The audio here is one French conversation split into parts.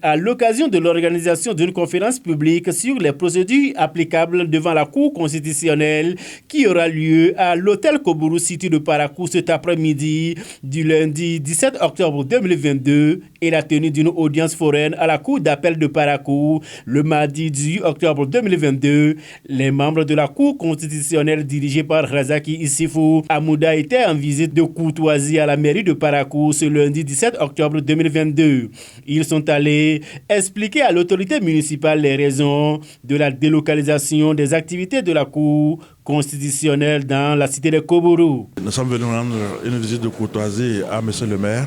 à l'occasion de l'organisation d'une conférence publique sur les procédures applicables devant la Cour constitutionnelle qui aura lieu à l'hôtel Koburu City de Parakou cet après-midi du lundi 17 octobre 2022 et la tenue d'une audience foraine à la Cour d'appel de Parakou le mardi 18 octobre 2022. Les membres de la Cour constitutionnelle dirigée par Razaki Issifou Hamouda étaient en visite de courtoisie à la mairie de Parakou ce lundi 17 octobre 2022. Ils sont allés expliquer à l'autorité municipale les raisons de la délocalisation des activités de la Cour constitutionnelle dans la cité de Koburu. Nous sommes venus rendre une visite de courtoisie à M. le maire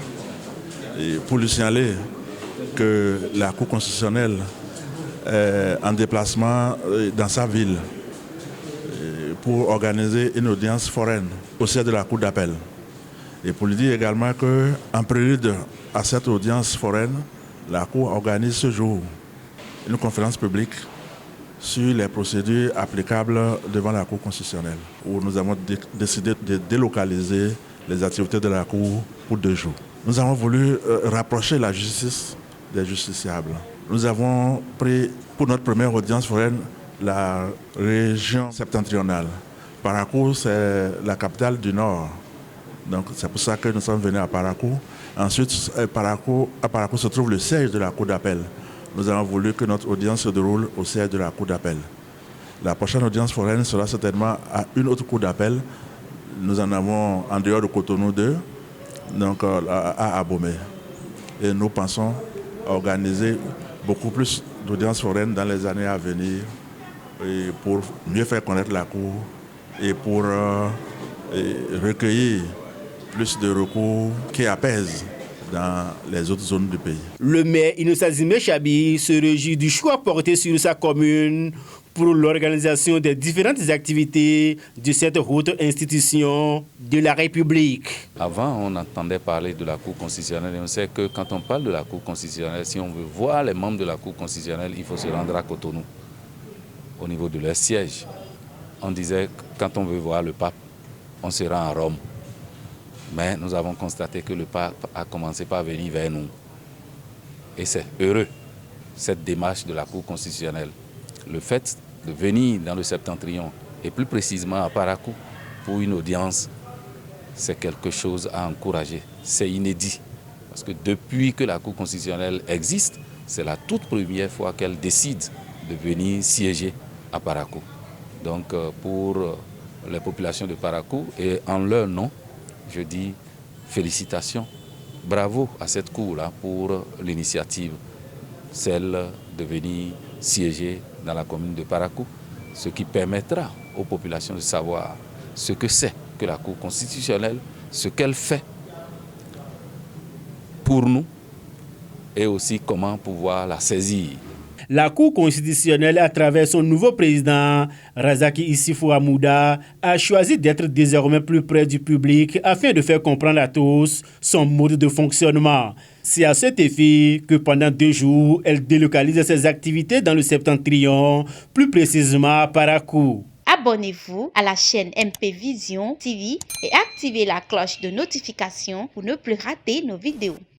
pour lui signaler que la Cour constitutionnelle est en déplacement dans sa ville pour organiser une audience foraine au siège de la Cour d'appel. Et pour lui dire également qu'en prélude à cette audience foraine, la Cour organise ce jour une conférence publique sur les procédures applicables devant la Cour constitutionnelle, où nous avons décidé de délocaliser les activités de la Cour pour 2 jours. Nous avons voulu rapprocher la justice des justiciables. Nous avons pris pour notre première audience foraine la région septentrionale. Parakou, c'est la capitale du Nord. Donc c'est pour ça que nous sommes venus à Parakou. Ensuite, à Parakou se trouve le siège de la Cour d'appel. Nous avons voulu que notre audience se déroule au siège de la Cour d'appel. La prochaine audience foraine sera certainement à une autre Cour d'appel. Nous en avons en dehors de Cotonou 2, donc à Abomey. Et nous pensons organiser beaucoup plus d'audiences foraines dans les années à venir et pour mieux faire connaître la Cour et pour recueillir plus de recours qui apaisent dans les autres zones du pays. Le maire Innocent Zimé Chabi se réjouit du choix porté sur sa commune pour l'organisation des différentes activités de cette haute institution de la République. Avant, on entendait parler de la Cour constitutionnelle et on sait que quand on parle de la Cour constitutionnelle, si on veut voir les membres de la Cour constitutionnelle, il faut se rendre à Cotonou, au niveau de leur siège. On disait que quand on veut voir le pape, on se rend à Rome. Mais nous avons constaté que le pape a commencé par venir vers nous. Et c'est heureux, cette démarche de la Cour constitutionnelle. Le fait de venir dans le Septentrion, et plus précisément à Parakou, pour une audience, c'est quelque chose à encourager. C'est inédit. Parce que depuis que la Cour constitutionnelle existe, c'est la toute première fois qu'elle décide de venir siéger à Parakou. Donc pour les populations de Parakou et en leur nom, je dis félicitations, bravo à cette cour-là pour l'initiative, celle de venir siéger dans la commune de Parakou, ce qui permettra aux populations de savoir ce que c'est que la Cour constitutionnelle, ce qu'elle fait pour nous et aussi comment pouvoir la saisir. La Cour constitutionnelle, à travers son nouveau président, Razaki Issifou Hamouda, a choisi d'être désormais plus près du public afin de faire comprendre à tous son mode de fonctionnement. C'est à cet effet que pendant 2 jours, elle délocalise ses activités dans le Septentrion, plus précisément à Parakou. Abonnez-vous à la chaîne MP Vision TV et activez la cloche de notification pour ne plus rater nos vidéos.